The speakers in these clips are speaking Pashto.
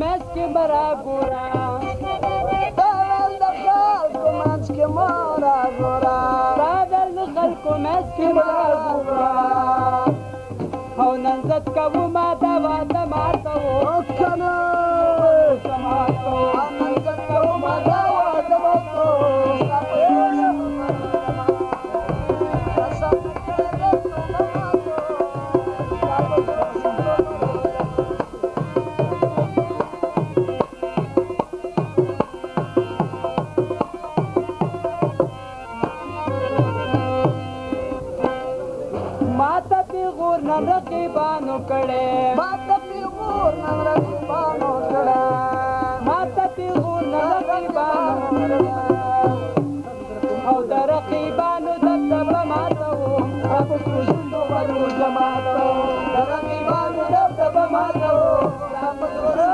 منځ کې مرا ګورا تاول د خلکو منځ کې مرا ګورا تاول د خلکو منځ کې مرا ګورا او نن زت کوو ما دا واده ماته و کنه سماته نن زت کوو ما دا واده ماته ماته پیغور نن رقیبانو کړه ماته پیغور نن رقیبانو کړه ماته پیغور نن رقیبانو او د رقیبانو دبدبه ماته و په شوندو ورو جماعتو د رقیبانو دبدبه ماته و په شوندو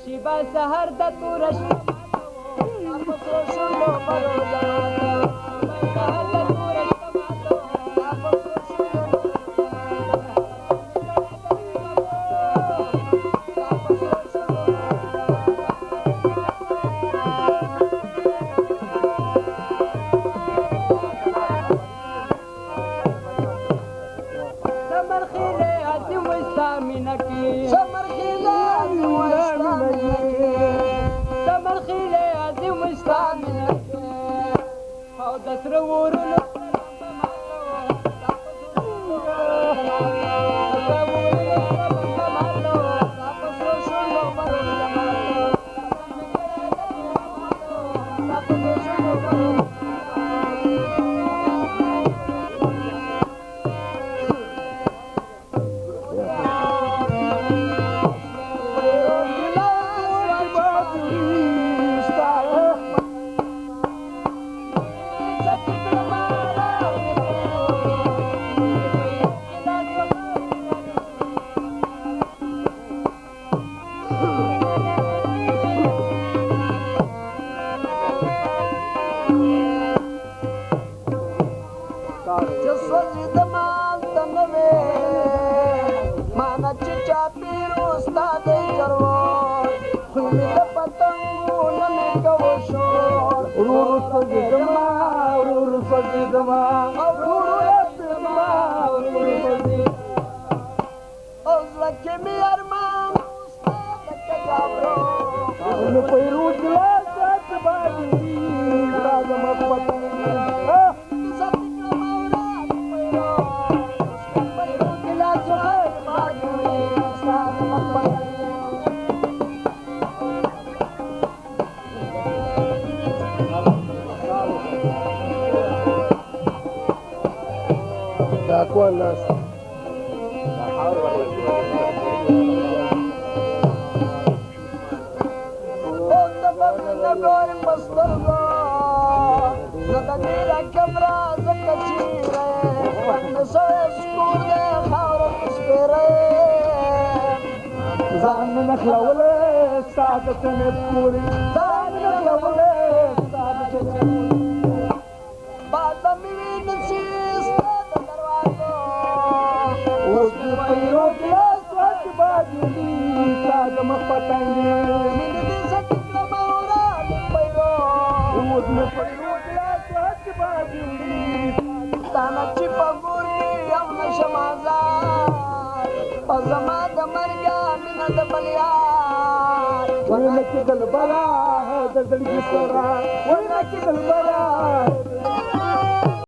شیبا سحر د تور شپه We're